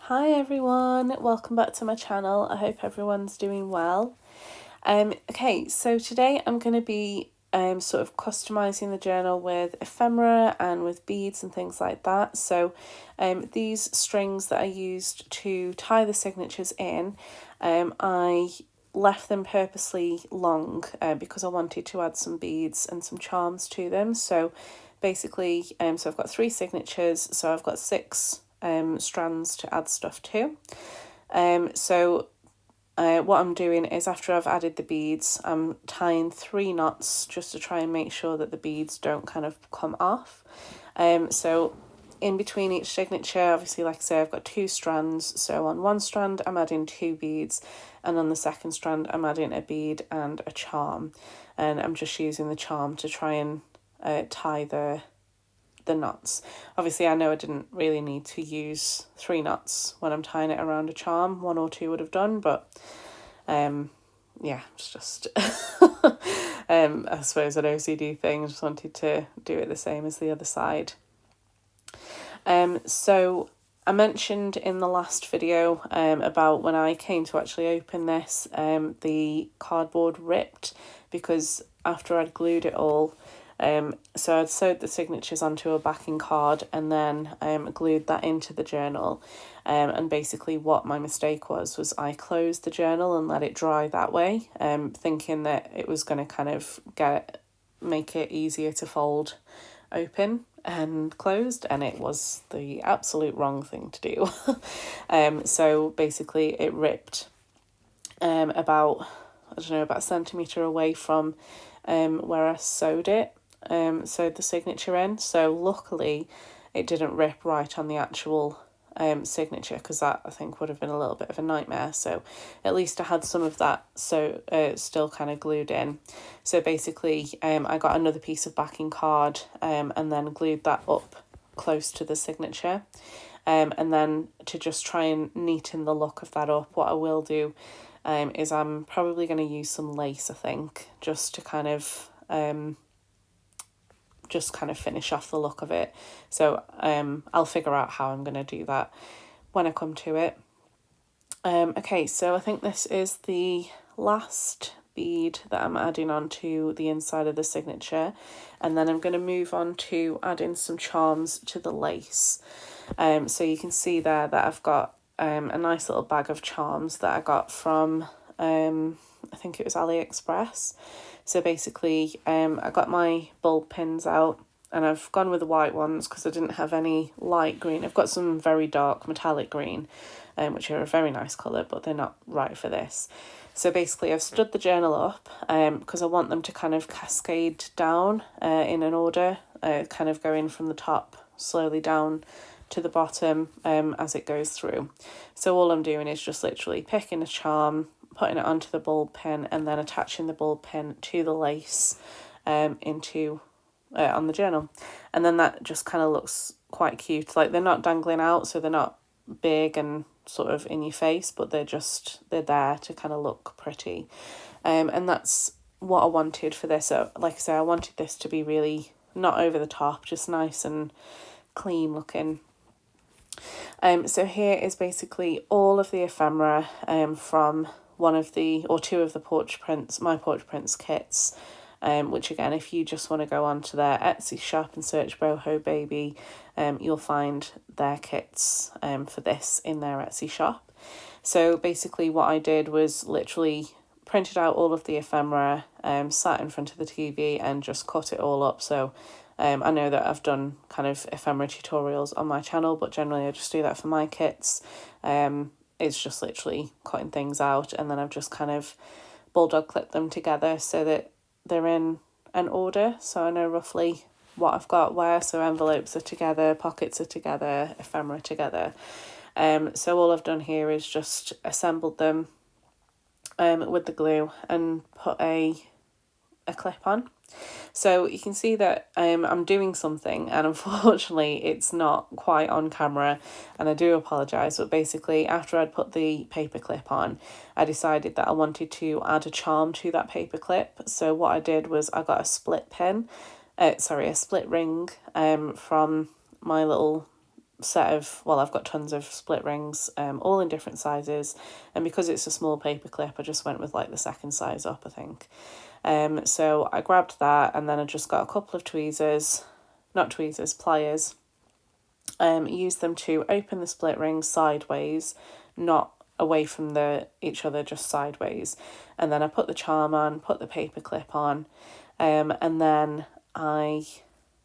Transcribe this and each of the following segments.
Hi everyone, welcome back to my channel. I hope everyone's doing well. Okay, so today I'm going to be sort of customizing the journal with ephemera and with beads and things like that. So these strings that I used to tie the signatures in, I left them purposely long because I wanted to add some beads and some charms to them. So basically, so I've got 3 signatures, so I've got 6 strands to add stuff to. What I'm doing is, after I've added the beads, I'm tying 3 knots just to try and make sure that the beads don't kind of come off. So in between each signature, obviously, like I say, I've got 2 strands. So on one strand, I'm adding 2 beads, and on the second strand, I'm adding a bead and a charm. And I'm just using the charm to try and tie the knots. Obviously, I know I didn't really need to use 3 knots when I'm tying it around a charm. 1 or 2 would have done, but yeah, it's just I suppose an OCD thing. I just wanted to do it the same as the other side. So I mentioned in the last video about when I came to actually open this, the cardboard ripped because after I'd glued it all, so I'd sewed the signatures onto a backing card and then glued that into the journal. And basically what my mistake was I closed the journal and let it dry that way, thinking that it was going to kind of make it easier to fold open and closed, and it was the absolute wrong thing to do. So basically it ripped about a centimetre away from where I sewed the signature in. So luckily it didn't rip right on the actual signature, because that I think would have been a little bit of a nightmare. So at least I had some of that still kind of glued in. So basically I got another piece of backing card and then glued that up close to the signature. And then to just try and neaten the look of that up, what I will do is I'm probably going to use some lace, I think, just to kind of finish off the look of it. So I'll figure out how I'm going to do that when I come to it. Okay, so I think this is the last bead that I'm adding onto the inside of the signature, and then I'm going to move on to adding some charms to the lace. So you can see there that I've got a nice little bag of charms that I got from I think it was AliExpress. So basically I got my bulb pins out, and I've gone with the white ones because I didn't have any light green. I've got some very dark metallic green, which are a very nice colour, but they're not right for this. So basically I've stood the journal up because I want them to kind of cascade down in an order, kind of going from the top slowly down to the bottom as it goes through. So all I'm doing is just literally picking a charm, putting it onto the bulb pin, and then attaching the bulb pin to the lace on the journal. And then that just kind of looks quite cute. Like, they're not dangling out, so they're not big and sort of in your face, but they're there to kind of look pretty. And that's what I wanted for this. So like I say, I wanted this to be really not over the top, just nice and clean looking. So here is basically all of the ephemera from one of the, or 2 of the my Portrait Prints kits, which again, if you just want to go onto their Etsy shop and search Boho Baby, you'll find their kits for this in their Etsy shop. So basically what I did was literally printed out all of the ephemera, sat in front of the TV and just cut it all up. So I know that I've done kind of ephemera tutorials on my channel, but generally I just do that for my kits. It's just literally cutting things out, and then I've just kind of bulldog clipped them together so that they're in an order, so I know roughly what I've got where. So envelopes are together, pockets are together, ephemera together. So all I've done here is just assembled them with the glue and put a clip on. So you can see that I'm doing something, and unfortunately it's not quite on camera, and I do apologise, but basically after I'd put the paper clip on, I decided that I wanted to add a charm to that paper clip. So what I did was I got a split ring from my little I've got tons of split rings, all in different sizes, and because it's a small paper clip, I just went with like the second size up, I think. So I grabbed that, and then I just got a couple of pliers, use them to open the split rings sideways, not away from each other, just sideways. And then I put the charm on, put the paper clip on, and then I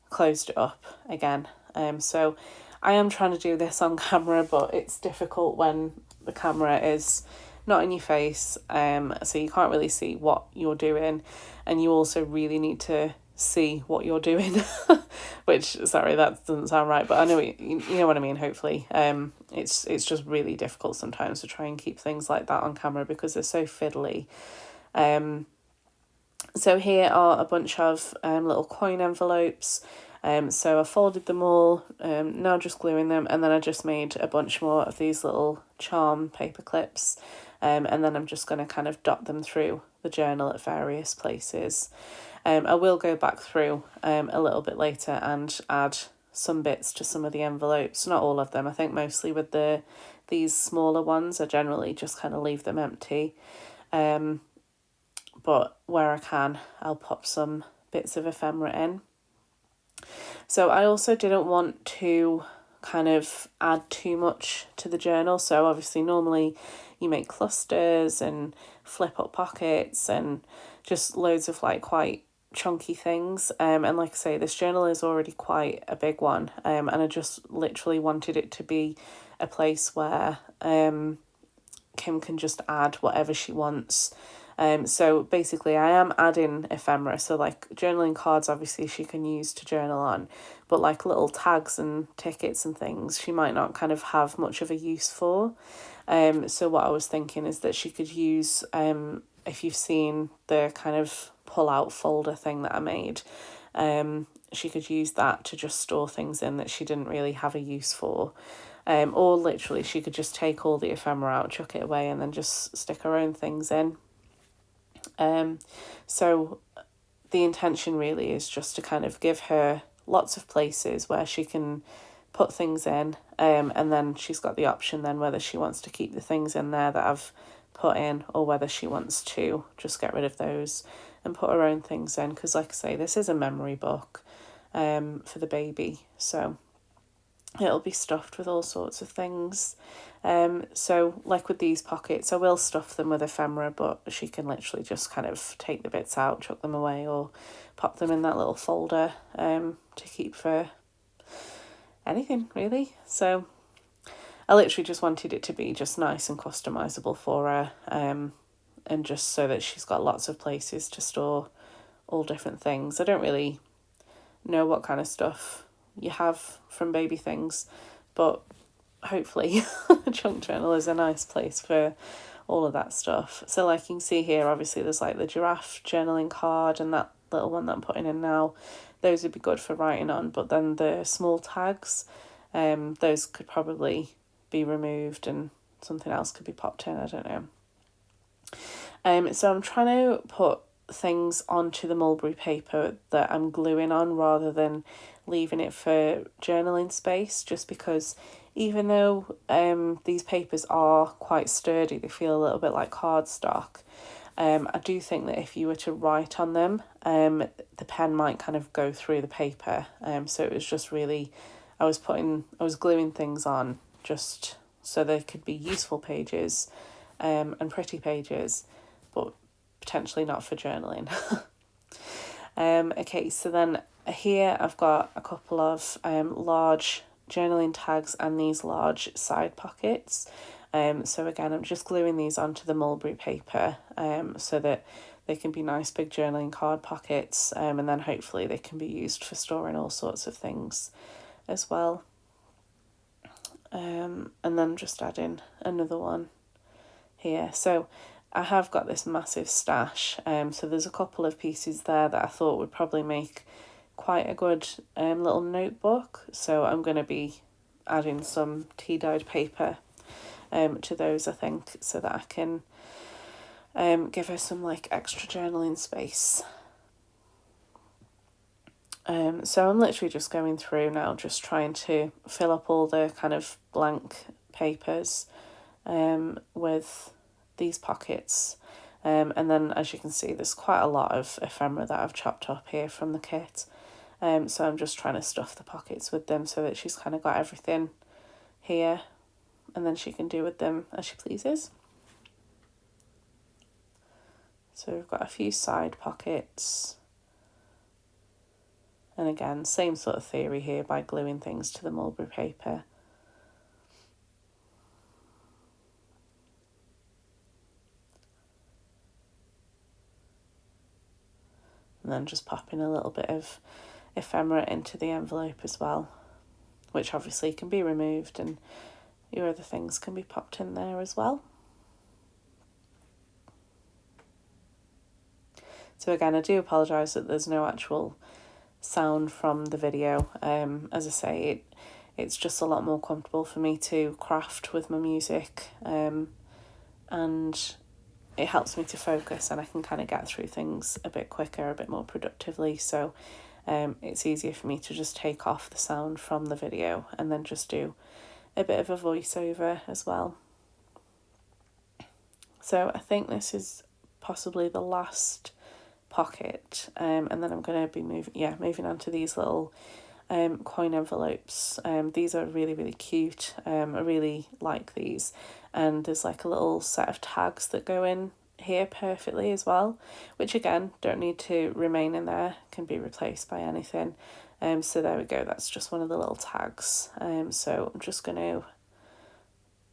closed it up again. So I am trying to do this on camera, but it's difficult when the camera is not in your face, so you can't really see what you're doing, and you also really need to see what you're doing, which, sorry, that doesn't sound right, but I know you know what I mean, hopefully. It's just really difficult sometimes to try and keep things like that on camera because they're so fiddly. So here are a bunch of little coin envelopes. So I folded them all, now just gluing them, and then I just made a bunch more of these little charm paper clips, and then I'm just going to kind of dot them through the journal at various places. I will go back through a little bit later and add some bits to some of the envelopes, not all of them. I think mostly with these smaller ones, I generally just kind of leave them empty. But where I can, I'll pop some bits of ephemera in. So I also didn't want to kind of add too much to the journal. So obviously normally you make clusters and flip up pockets and just loads of like quite chunky things. And like I say, this journal is already quite a big one. And I just literally wanted it to be a place where Kim can just add whatever she wants. So basically I am adding ephemera, so like journaling cards obviously she can use to journal on, but like little tags and tickets and things she might not kind of have much of a use for. So what I was thinking is that she could use, if you've seen the kind of pull out folder thing that I made, she could use that to just store things in that she didn't really have a use for. Or literally she could just take all the ephemera out, chuck it away, and then just stick her own things in. So the intention really is just to kind of give her lots of places where she can put things in, and then she's got the option then whether she wants to keep the things in there that I've put in or whether she wants to just get rid of those and put her own things in, because like I say, this is a memory book for the baby, so it'll be stuffed with all sorts of things. So like with these pockets, I will stuff them with ephemera, but she can literally just kind of take the bits out, chuck them away, or pop them in that little folder to keep for anything really. So I literally just wanted it to be just nice and customizable for her, and just so that she's got lots of places to store all different things. I don't really know what kind of stuff you have from baby things, but hopefully a chunk journal is a nice place for all of that stuff. So like you can see here, obviously there's like the giraffe journaling card and that little one that I'm putting in now. Those would be good for writing on, but then the small tags, those could probably be removed and something else could be popped in, I don't know. So I'm trying to put things onto the mulberry paper that I'm gluing on rather than leaving it for journaling space, just because even though these papers are quite sturdy, they feel a little bit like cardstock. I do think that if you were to write on them, the pen might kind of go through the paper. So it was just really, I was gluing things on just so they could be useful pages and pretty pages, but potentially not for journaling. Okay, so then here I've got a couple of large journaling tags and these large side pockets. So again, I'm just gluing these onto the mulberry paper so that they can be nice big journaling card pockets, and then hopefully they can be used for storing all sorts of things as well. And then just adding another one here. So I have got this massive stash, so there's a couple of pieces there that I thought would probably make quite a good little notebook. So I'm going to be adding some tea-dyed paper to those, I think, so that I can give her some like extra journaling space. So I'm literally just going through now, just trying to fill up all the kind of blank papers with these pockets. And then, as you can see, there's quite a lot of ephemera that I've chopped up here from the kit. So I'm just trying to stuff the pockets with them so that she's kind of got everything here, and then she can do with them as she pleases. So we've got a few side pockets. And again, same sort of theory here by gluing things to the mulberry paper. And then just popping a little bit of ephemera into the envelope as well, which obviously can be removed, and your other things can be popped in there as well. So again, I do apologise that there's no actual sound from the video. As I say, it's just a lot more comfortable for me to craft with my music, and it helps me to focus, and I can kind of get through things a bit quicker, a bit more productively. So it's easier for me to just take off the sound from the video and then just do a bit of a voiceover as well. So I think this is possibly the last pocket, and then I'm going to be moving on to these little coin envelopes. These are really, really cute. I really like these, and there's like a little set of tags that go in here perfectly as well, which again don't need to remain in there, can be replaced by anything. So there we go, that's just one of the little tags. So I'm just going to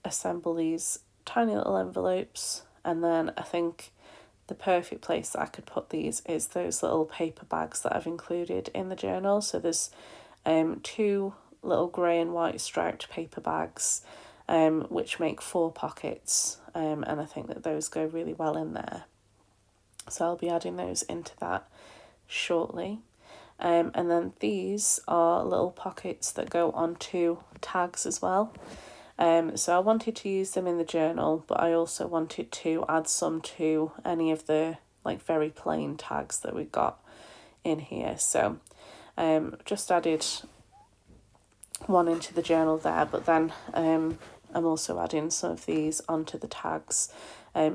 assemble these tiny little envelopes, and then I think the perfect place that I could put these is those little paper bags that I've included in the journal. So there's 2 little grey and white striped paper bags, which make 4 pockets, and I think that those go really well in there. So I'll be adding those into that shortly. And then these are little pockets that go onto tags as well. So I wanted to use them in the journal, but I also wanted to add some to any of the like very plain tags that we got in here. So just added one into the journal there, but then I'm also adding some of these onto the tags,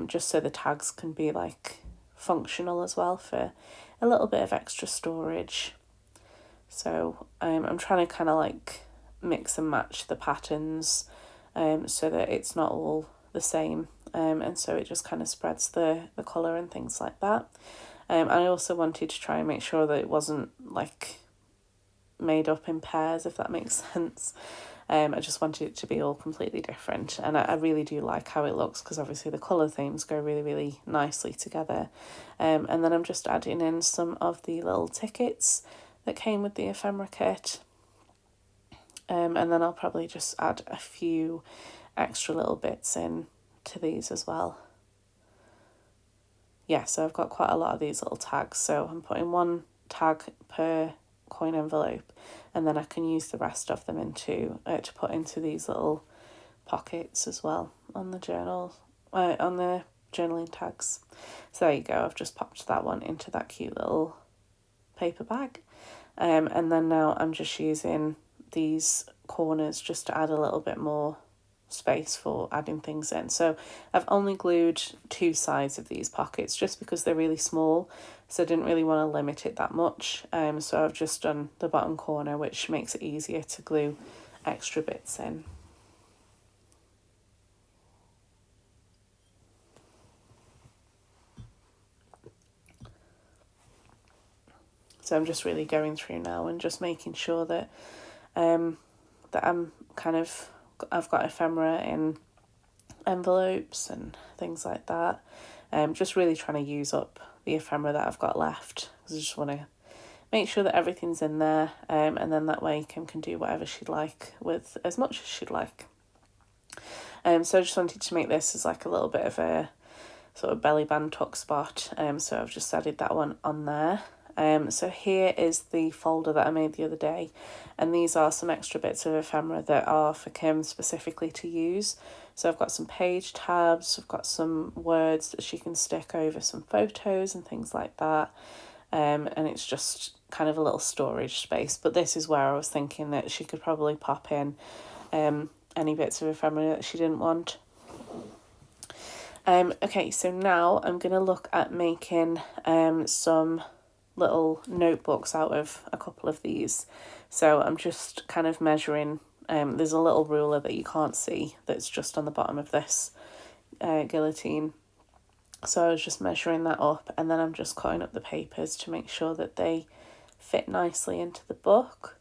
just so the tags can be like functional as well for a little bit of extra storage. So I'm trying to kind of like mix and match the patterns, so that it's not all the same, and so it just kind of spreads the colour and things like that. I also wanted to try and make sure that it wasn't like made up in pairs, if that makes sense. I just wanted it to be all completely different, and I really do like how it looks, because obviously the colour themes go really, really nicely together. And then I'm just adding in some of the little tickets that came with the ephemera kit. And then I'll probably just add a few extra little bits in to these as well. Yeah, so I've got quite a lot of these little tags, so I'm putting 1 tag per coin envelope, and then I can use the rest of them into to put into these little pockets as well on the journal, on the journaling tags. So there you go, I've just popped that one into that cute little paper bag, and then now I'm just using these corners just to add a little bit more space for adding things in. So I've only glued 2 sides of these pockets just because they're really small, so I didn't really want to limit it that much. So I've just done the bottom corner, which makes it easier to glue extra bits in. So I'm just really going through now and just making sure that I've got ephemera in envelopes and things like that. Just really trying to use up the ephemera that I've got left, because I just want to make sure that everything's in there, and then that way Kim can do whatever she'd like with as much as she'd like. So I just wanted to make this as like a little bit of a sort of belly band tuck spot, so I've just added that one on there. So here is the folder that I made the other day, and these are some extra bits of ephemera that are for Kim specifically to use. So I've got some page tabs, I've got some words that she can stick over some photos and things like that. and it's just kind of a little storage space. But this is where I was thinking that she could probably pop in any bits of ephemera that she didn't want. Okay, so now I'm going to look at making some little notebooks out of a couple of these. So I'm just kind of measuring, there's a little ruler that you can't see that's just on the bottom of this guillotine. So I was just measuring that up, and then I'm just cutting up the papers to make sure that they fit nicely into the book.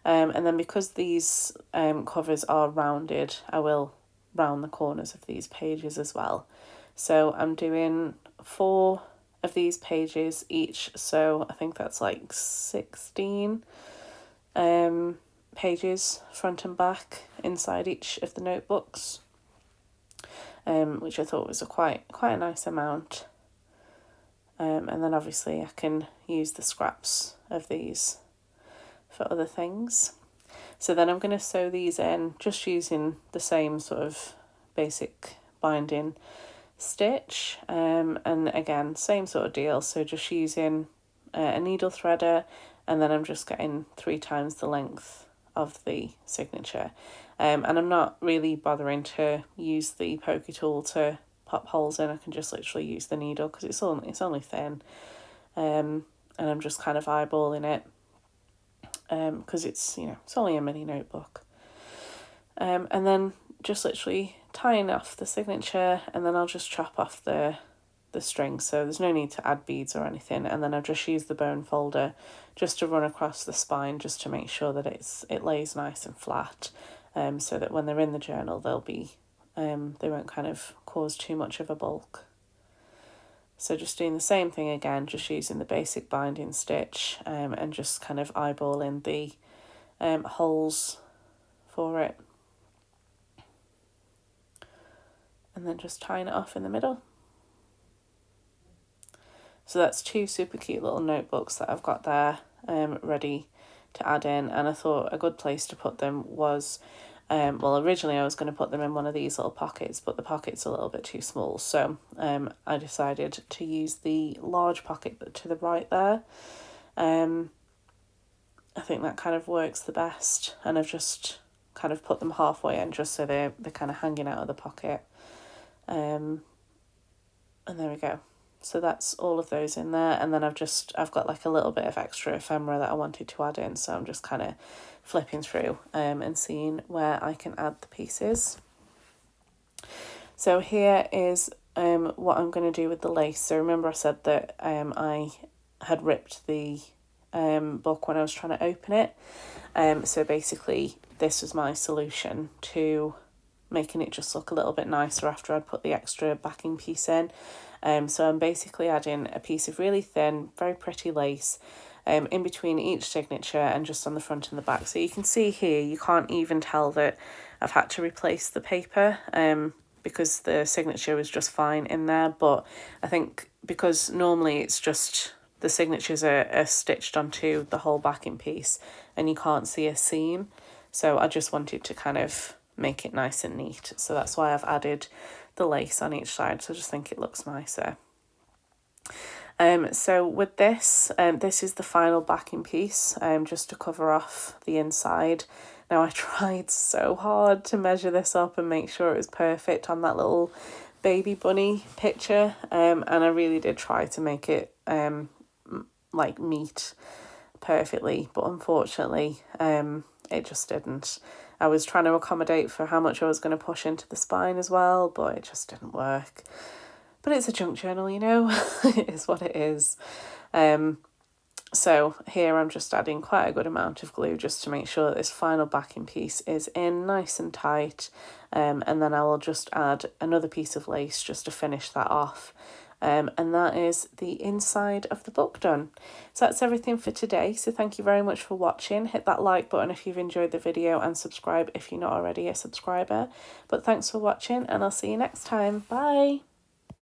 And then because these covers are rounded, I will round the corners of these pages as well. So I'm doing 4 of these pages each, so I think that's like 16 pages front and back inside each of the notebooks, which I thought was quite a nice amount. And then obviously I can use the scraps of these for other things. So then I'm going to sew these in just using the same sort of basic binding stitch, and again same sort of deal, so just using a needle threader, and then I'm just getting 3 times the length of the signature, and I'm not really bothering to use the pokey tool to pop holes in. I can just literally use the needle because it's only thin, and I'm just kind of eyeballing it because it's only a mini notebook, and then just literally tying off the signature, and then I'll just chop off the string, so there's no need to add beads or anything. And then I've just used the bone folder just to run across the spine, just to make sure that it lays nice and flat, so that when they're in the journal they'll be they won't kind of cause too much of a bulk. So just doing the same thing again, just using the basic binding stitch, and just kind of eyeballing the holes for it, and then just tying it off in the middle. So that's 2 super cute little notebooks that I've got there ready to add in, and I thought a good place to put them was, well, originally I was going to put them in one of these little pockets, but the pocket's a little bit too small, so I decided to use the large pocket to the right there. I think that kind of works the best, and I've just kind of put them halfway in just so they're kind of hanging out of the pocket. And there we go. So that's all of those in there, and then I've got like a little bit of extra ephemera that I wanted to add in, so I'm just kind of flipping through and seeing where I can add the pieces. So here is what I'm going to do with the lace. So remember I said that I had ripped the book when I was trying to open it. So basically this was my solution to making it just look a little bit nicer after I'd put the extra backing piece in. So I'm basically adding a piece of really thin, very pretty lace in between each signature and just on the front and the back. So you can see here, you can't even tell that I've had to replace the paper because the signature was just fine in there. But I think because normally it's just the signatures are stitched onto the whole backing piece and you can't see a seam. So I just wanted to kind of make it nice and neat. So that's why I've added the lace on each side, so I just think it looks nicer. So with this, this is the final backing piece, just to cover off the inside. Now I tried so hard to measure this up and make sure it was perfect on that little baby bunny picture, and I really did try to make it like meet perfectly, but unfortunately it just didn't. I was trying to accommodate for how much I was going to push into the spine as well, but it just didn't work. But it's a junk journal, you know, it is what it is. So here I'm just adding quite a good amount of glue just to make sure that this final backing piece is in nice and tight. And then I will just add another piece of lace just to finish that off. And that is the inside of the book done. So that's everything for today. So thank you very much for watching. Hit that like button if you've enjoyed the video, and subscribe if you're not already a subscriber. But thanks for watching, and I'll see you next time. Bye.